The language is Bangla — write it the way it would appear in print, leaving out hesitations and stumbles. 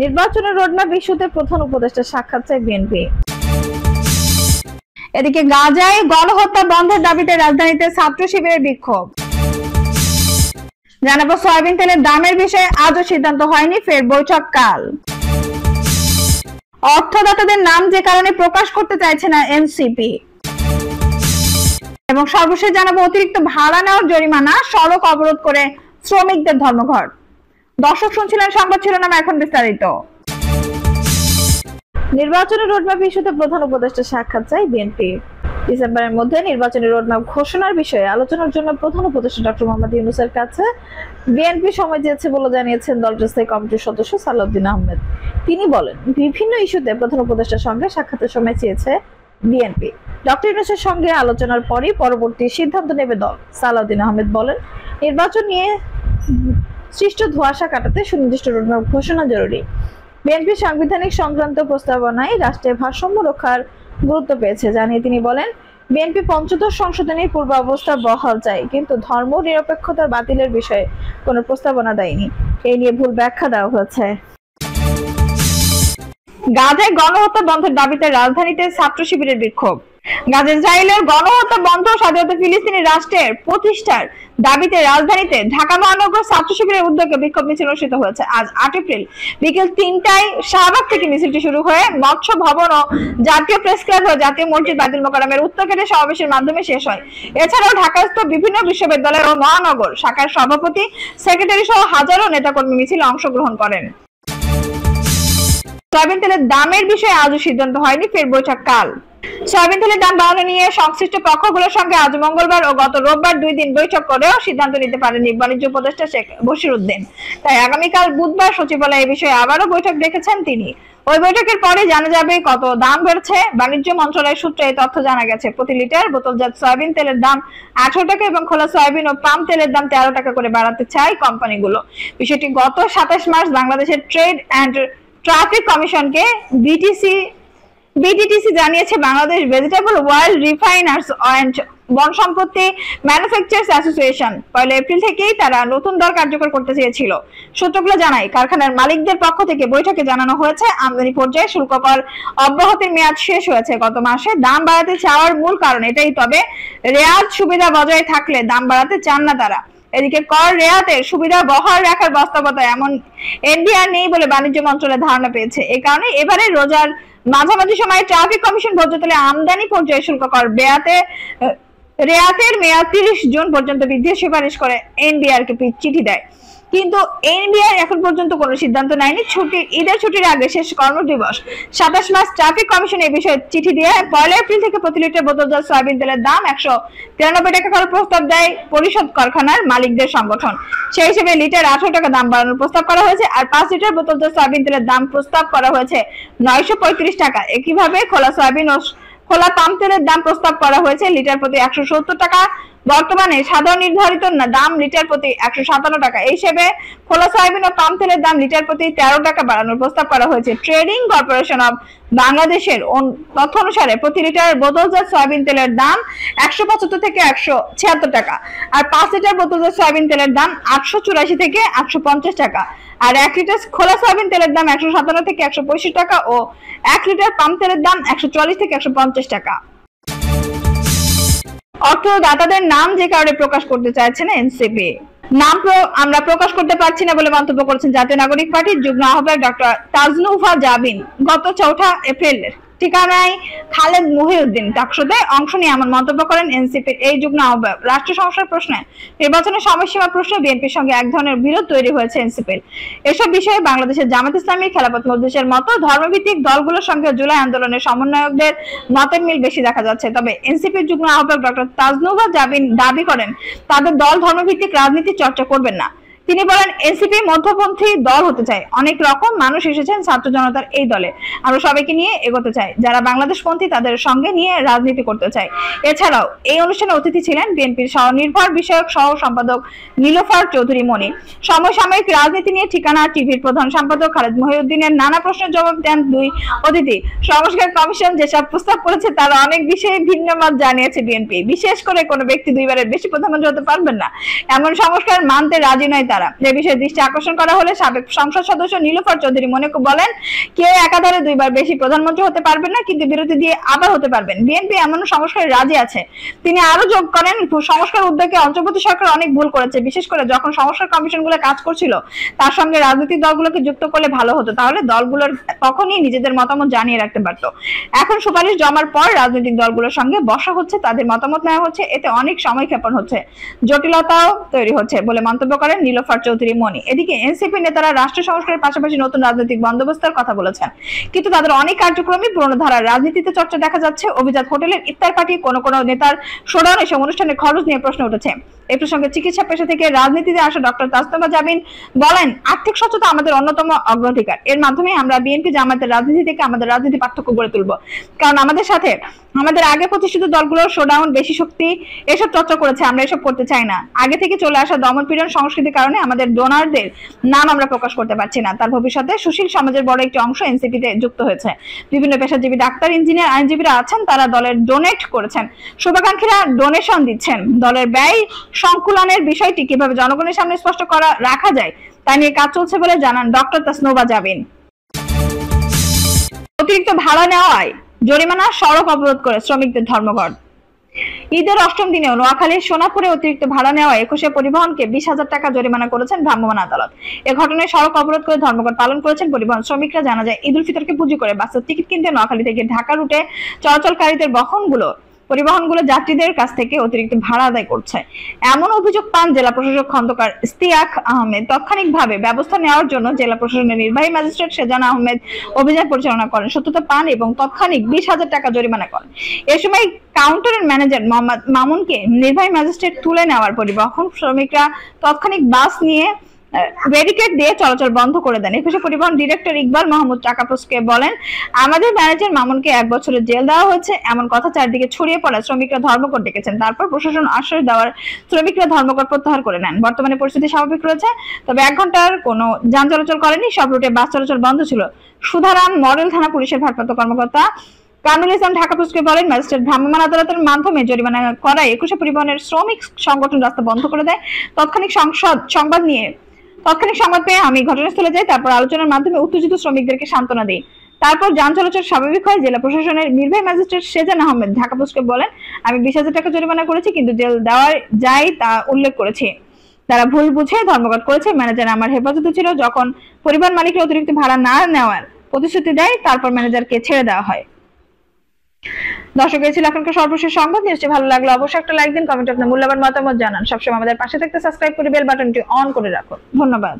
নির্বাচনের রোডম্যাপ ইস্যুতে প্রধান উপদেষ্টার সাক্ষাৎ চায় বিএনপি। এদিকে গাজায় গণহত্যা বন্ধের দাবিতে রাজধানীতে ছাত্র শিবিরের বিক্ষোভ। জানাবো সয়াবিন তেলের দামের বিষয়ে আজও সিদ্ধান্ত হয়নি, ফের বৈঠক কাল। অর্থদাতাদের নাম যে কারণে প্রকাশ করতে চাইছে না এনসিপি। এবং সর্বশেষ জানাবো অতিরিক্ত ভাড়া নেওয়ার জরিমানা, সড়ক অবরোধ করে শ্রমিকদের ধর্মঘট। দর্শক শুনছিলেন সংবাদ শিরোনাম, এখন বিস্তারিত। নির্বাচনের রোডম্যাপ ইস্যুতে প্রধান উপদেষ্টার সাক্ষাৎ চায় বিএনপি। ডিসেম্বরের মধ্যে নির্বাচনের রোডম্যাপ ঘোষণার বিষয়ে আলোচনার জন্য প্রধান উপদেষ্টা ডক্টর মোহাম্মদ ইউনূসের কাছে বিএনপি সময় চেয়েছে বলে জানিয়েছেন দলটির স্থায়ী কমিটির সদস্য সালাউদ্দিন আহমেদ। তিনি বলেন, বিভিন্ন ইস্যুতে প্রধান উপদেষ্টার সঙ্গে সাক্ষাতের সময় চেয়েছে বিএনপি। ডক্টর ইউনূসের সঙ্গে আলোচনার পরই পরবর্তী সিদ্ধান্ত নেবে দল। সালাউদ্দিন আহমেদ বলেন, নির্বাচন নিয়ে সৃষ্ট ধোঁয়াশা কাটাতে সুনির্দিষ্ট রোডম্যাপ ঘোষণা জরুরি। বিএনপি সাংবিধানিক সংক্রান্ত প্রস্তাবনায় রাষ্ট্রের ভারসাম্য রক্ষার গুরুত্ব পেয়েছে জানিয়ে তিনি বলেন, বিএনপি পঞ্চদশ সংশোধনীর পূর্বাবস্থা বহাল চায়, কিন্তু ধর্ম নিরপেক্ষতার বাতিলের বিষয়ে কোনো প্রস্তাবনা দেয়নি। এই নিয়ে ভুল ব্যাখ্যা দেওয়া হয়েছে। গাজায় গণহত্যা বন্ধের দাবিতে রাজধানীতে ছাত্র শিবিরের বিক্ষোভ। গাজা ইসরায়েলের গণহত্যা বন্ধ ও স্বাধীনতা ফিলিস্তিনি রাষ্ট্রের প্রতিষ্ঠার দাবিতে রাজধানীতে ঢাকা মহানগর ছাত্র শিবিরের উদ্যোগে বিক্ষোভ মিছিল অনুষ্ঠিত হয়েছে। আজ 8 এপ্রিল বিকেল 3টায় শাহবাগ থেকে মিছিলটি শুরু হয়ে মৎস্য ভবন ও জাতীয় প্রেস ক্লাব ও জাতীয় মসজিদ বায়তুল মোকাররমের উত্তরগেটে সমাবেশের মাধ্যমে শেষ হয়। এছাড়াও ঢাকাস্থ বিভিন্ন বিশ্ববিদ্যালয় ও মহানগর শাখার সভাপতি, সেক্রেটারি সহ হাজারো নেতাকর্মী মিছিলে অংশগ্রহণ করেন। সয়াবিন তেলের দামের বিষয়ে আজও সিদ্ধান্ত হয়নি, ফের বৈঠক কাল। সয়াবিন তেলের দাম বাড়ানো নিয়ে সংশ্লিষ্ট পক্ষগুলোর সঙ্গে আজ মঙ্গলবার ও গত রোববার 2 দিন বৈঠক করেও সিদ্ধান্ত নিতে পারেননি বাণিজ্য উপদেষ্টা শেখ বশিরউদ্দিন। তাই আগামীকাল বুধবার সচিবালয়ে এই বিষয়ে আবারও বৈঠক ডেকেছেন তিনি। ওই বৈঠকের পরে জানা যাবে কত দাম বেড়েছে। বাণিজ্য মন্ত্রণালয়ের সূত্রে এই তথ্য জানা গেছে। প্রতি লিটার বোতলজাত সয়াবিন তেলের দাম 18 টাকা এবং খোলা সয়াবিন ও পাম তেলের দাম 13 টাকা করে বাড়াতে চায় কোম্পানিগুলো। বিষয়টি গত 27 মার্চ বাংলাদেশের ট্রেড অ্যান্ড ট্রাফিক কমিশনকে বিটিটিসি জানিয়েছে। Bangladesh vegetable world refiners and বনসম্পত্তি ম্যানুফ্যাকচারার্স অ্যাসোসিয়েশন 1 এপ্রিল থেকেই তারা নতুন দর কার্যকর করতে চেয়েছিল। সূত্রগুলো জানায়, কারখানার মালিকদের পক্ষ থেকে বৈঠকে জানানো হয়েছে আমদানি পর্যায়ে শুল্ক কর অব্যাহতির মেয়াদ শেষ হয়েছে গত মাসে। দাম বাড়াতে চাওয়ার মূল কারণ এটাই, তবে রেয়াত সুবিধা বজায় থাকলে দাম বাড়াতে চান না তারা। এদিকে কর রেয়াতের সুবিধা বহাল রাখার বাস্তবতা এমন এনবিআর নেই বলে বাণিজ্য মন্ত্রণালয় ধারণা পেয়েছে। এই কারণে এবারে রোজার মাঝামাঝি সময়ে ট্রাফিক কমিশন ভোজ্য তেলে আমদানি পর্যায়ে শুল্ক কর রেয়াতের মেয়াদ 30 জুন পর্যন্ত বৃদ্ধির সুপারিশ করে এনবিআর কে চিঠি দেয়, কিন্তু এনবিআর এখন পর্যন্ত কোনো সিদ্ধান্ত নেয়নি। ঈদের ছুটির আগে শেষ কর্মদিবস 27 মার্চ ট্রাফিক কমিশন এই বিষয়ে চিঠি দিয়ে 1 এপ্রিল থেকে প্রতি লিটার বোতলজাত সয়াবিন তেলের দাম 193 টাকা করার প্রস্তাব দেয় পরিষদ কারখানার মালিকদের সংগঠন। সেই হিসেবে লিটার 18 টাকা দাম বাড়ানোর প্রস্তাব করা হয়েছে। আর 5 লিটার বোতলজাত সয়াবিন তেলের দাম প্রস্তাব করা হয়েছে 935 টাকা। একইভাবে খোলা সয়াবিন ও খোলা পাম তেলের দাম প্রস্তাব করা হয়েছে লিটার প্রতি 170 টাকা। বর্তমানে সাধারণ নির্ধারিত দাম লিটার প্রতি 157 টাকা। এই হিসেবে খোলা সয়াবিন ও পাম তেলের দাম লিটার প্রতি 13 টাকা বাড়ানোর প্রস্তাব করা হয়েছে। ট্রেডিং কর্পোরেশন অব বাংলাদেশের তথ্য অনুসারে প্রতি লিটার বোতলজাত সয়াবিন তেলের দাম 175 থেকে 176 টাকা। আর 5 লিটার বোতলজাত সয়াবিন তেলের দাম 884 থেকে 850 টাকা। আর 1 লিটার খোলা সয়াবিন তেলের দাম 157 থেকে 165 টাকা ও 1 লিটার পাম তেলের দাম 140 থেকে 150 টাকা। অর্থদাতাদের নাম যে কারণে প্রকাশ করতে চাইছে না এনসিপি। নাম আমরা প্রকাশ করতে পারছি না বলে মন্তব্য করেছেন জাতীয় নাগরিক পার্টির যুগ্ম আহ্বায়ক ডক্টর তাজনুভা জাবিন। গত 4 এপ্রিল ঠিকানায় খালেদ মহিউদ্দিন টাকশোতে অংশ নিয়ে এমন মন্তব্য করেন এনসিপির এই যুগ্ম আহ্বায়ক। রাষ্ট্র সমস্যার প্রশ্নে, নির্বাচনের সময়সীমা প্রশ্নে বিএনপির সঙ্গে এক ধরনের বিরোধ তৈরি হয়েছে এনসিপির। এসব বিষয়ে বাংলাদেশের জামাত ইসলামী, খেলাফত মজলিসের মতো ধর্মভিত্তিক দলগুলোর সঙ্গে জুলাই আন্দোলনের সমন্বয়কদের মতের মিল বেশি দেখা যাচ্ছে। তবে এনসিপির যুগ্ম আহ্বায়ক ডক্টর তাজনুভা জাবিন দাবি করেন, তাদের দল ধর্মভিত্তিক রাজনীতি চর্চা করবেন না। তিনি বলেন, এনসিপি মধ্যপন্থী দল হতে চায়। অনেক রকম মানুষ এসেছেন ছাত্র জনতার এই দলে, আমরা সবাইকে নিয়ে এগোতে চাই। যারা বাংলাদেশপন্থী তাদের সঙ্গে নিয়ে রাজনীতি করতে চাই। এছাড়াও এই অনুষ্ঠানে অতিথি ছিলেন বিএনপির স্বনির্ভর বিষয়ক সহ সম্পাদক নীলোফার চৌধুরী মনি। সমসাময়িক রাজনীতি নিয়ে ঠিকানা টিভির প্রধান সম্পাদক খালেদ মহিউদ্দিনের নানা প্রশ্নের জবাব দেন 2 অতিথি। সংস্কার কমিশন যেসব প্রস্তাব করেছে তার অনেক বিষয়ে ভিন্ন মত জানিয়েছে বিএনপি। বিশেষ করে কোনো ব্যক্তি 2 বারের বেশি প্রধানমন্ত্রী হতে পারবেন না, এমন সংস্কার মানতে রাজি নয় তারা। দ্বারা। এ বিষয়ে দৃষ্টি আকর্ষণ করা হলে সাবেক সংসদ সদস্য নীলুফার চৌধুরী মনে বলেন, কেউ একাধারে দুইবার বেশি প্রধানমন্ত্রী হতে পারবেন না, কিন্তু বিরতি দিয়ে আবার হতে পারবেন। বিএনপি এমন সংস্কারে রাজি আছে। তিনি আরো যোগ করেন, সংস্কার উদ্যোগে অন্তর্বর্তী সরকার অনেক ভুল করেছে, বিশেষ করে যখন সংস্কার কমিশনগুলো কাজ করছিল তার সঙ্গে রাজনৈতিক দলগুলোকে যুক্ত করলে ভালো হতো, তাহলে দলগুলোর তখনই নিজেদের মতামত জানিয়ে রাখতে পারতো। এখন সুপারিশ জমার পর রাজনৈতিক দলগুলোর সঙ্গে বসা হচ্ছে, তাদের মতামত নেওয়া হচ্ছে, এতে অনেক সময় ক্ষেপণ হচ্ছে, জটিলতাও তৈরি হচ্ছে বলে মন্তব্য করেন নীলুফার চৌধুরী মনি। এদিকে এনসিপি নেতারা রাষ্ট্র সংস্কারের পাশাপাশি নতুন রাজনৈতিক বন্দোবস্তের কথা বলেছেন, কিন্তু তাদের অনেক কার্যক্রমই পুরনো ধারার রাজনীতিতে চর্চা দেখা যাচ্ছে। অভিজাত হোটেলের ইফতার পার্টি, কোন কোন নেতার শোডাউন এসব অনুষ্ঠানের খরচ নিয়ে প্রশ্ন উঠেছে। এই প্রসঙ্গে চিকিৎসা পেশা থেকে রাজনীতিতে আসা ডক্টর তাজনুভা জাবিন বলেন, আর্থিক সচেতনতা আমাদের অন্যতম অগ্রাধিকার। এর মাধ্যমে আমরা বিএনপি জামায়াতের রাজনীতি থেকে আমাদের রাজনীতি পার্থক্য গড়ে তুলব, কারণ আমাদের সাথে আমাদের আগে প্রতিষ্ঠিত দলগুলোর শোডাউন, বেশি শক্তি এসব চর্চা করেছে, আমরা এসব করতে চাই না। আগে থেকে চলে আসা দমন পীড়ন সংস্কৃতির কারণে আমাদের ডোনারদের নাম আমরা প্রকাশ করতে পারছি না। তার ভবিষ্যতে সুশীল সমাজের বড় একটি অংশ এনসিপিতে যুক্ত হয়েছে। বিভিন্ন পেশাজীবী ডাক্তার, ইঞ্জিনিয়ার, আইনজীবীরা আছেন, তারা দলের ডোনেট করেছেন, শুভাকাঙ্ক্ষীরা ডোনেশন দিচ্ছেন। দলের ব্যয় সংকুলনের বিষয়টি কিভাবে জনগণের সামনে স্পষ্ট রাখা যায় তা নিয়ে কাজ চলছে বলে জানান ডক্টর তাজনুভা জাবিন। অতিরিক্ত ভাড়া নেওয়ায় জরিমানা, সড়ক অবরোধ করে শ্রমিকদের ধর্মঘট। ঈদের অষ্টম দিনেও নোয়াখালীর সোনাপুরে অতিরিক্ত ভাড়া নেওয়া 21 পরিবহনকে 20,000 টাকা জরিমানা করেছেন ভ্রাম্যমাণ আদালত। এ ঘটনায় সড়ক অবরোধ করে ধর্মঘট পালন করেছেন পরিবহন শ্রমিকরা। জানা যায়, ঈদুল ফিতরকে পুঁজি করে বাসের টিকিট কিনতে নোয়াখালী থেকে ঢাকা রুটে চলাচলকারীদের পরিবহনগুলো যাত্রীদের কাছ থেকে অতিরিক্ত ভাড়া আদায় করছে। এমন অভিযোগ পান জেলা প্রশাসক খন্দকার ইস্তিয়াক আহমেদ। তাৎক্ষণিকভাবে ব্যবস্থা নেওয়ার জন্য জেলা প্রশাসনের নির্বাহী ম্যাজিস্ট্রেট সেজানা আহমেদ অভিযান পরিচালনা করেন, সত্যতা পান এবং তৎক্ষণিক 20,000 টাকা জরিমানা করেন। এ সময় কাউন্টারের ম্যানেজার মোহাম্মদ মামুনকে নির্বাহী ম্যাজিস্ট্রেট তুলে নেওয়ার পরিবহন শ্রমিকরা তৎক্ষণিক বাস নিয়ে ব্যারিকেড দিয়ে চলাচল বন্ধ করে দেন। 21 পরিবহন ডিরেক্টর ইকবাল মাহমুদ টাকাপুসকে বলেন, আমাদের ম্যানেজার মামুনকে 1 বছরের জেল দেওয়া হয়েছে, এমন কথা চারদিকে ছড়িয়ে পড়ায় শ্রমিকরা ধর্মঘট ডেকেছেন। তারপর প্রশাসন আশ্রয় দেওয়ার শ্রমিকরা ধর্মঘট প্রত্যাহার করে নেন। বর্তমানে পরিস্থিতি স্বাভাবিক রয়েছে, তবে 1 ঘন্টার কোনো যান চলাচল করেনি, সব রুটে বাস চলাচল বন্ধ ছিল। সুধারাম মডেল থানা পুলিশের ভারপ্রাপ্ত কর্মকর্তা কামরুল ইসলাম ঢাকাপুসকে বলেন, ম্যাজিস্ট্রেট ভ্রাম্যমাণ আদালতের মাধ্যমে জরিমানা করায় 21 পরিবহনের শ্রমিক সংগঠন রাস্তা বন্ধ করে দেয়। তাৎক্ষণিক সংবাদ পেয়ে আমি ঘটনাস্থলে যাই, তারপর আলোচনার মাধ্যমে উত্তেজিত শ্রমিকদেরকে সান্ত্বনা দিই। তারপর যান চলাচল স্বাভাবিক হয়। জেলা প্রশাসনের নির্বাহী ম্যাজিস্ট্রেট সেজানা আহমেদ ঢাকাপুসকে বলেন, আমি 20,000 টাকা জরিমানা করেছি, কিন্তু জেল দেওয়া যায় তা উল্লেখ করেছি। তারা ভুল বুঝে ধর্মঘট করেছে। ম্যানেজার আমার হেফাজতে ছিল। যখন পরিবহন মালিকরা অতিরিক্ত ভাড়া না নেওয়ার প্রতিশ্রুতি দেয়, তারপর ম্যানেজারকে ছেড়ে দেওয়া হয়। দর্শক, এই ছিল এখনকার সর্বশেষ সংবাদ। নিশ্চয়ই ভালো লাগলো, অবশ্যই একটা লাইক দিন, কমেন্টে আপনার মূল্যবান মতামত জানান। সবসময় আমাদের পাশে থাকতে সাবস্ক্রাইব করে বেল বাটনটি অন করে রাখুন। ধন্যবাদ।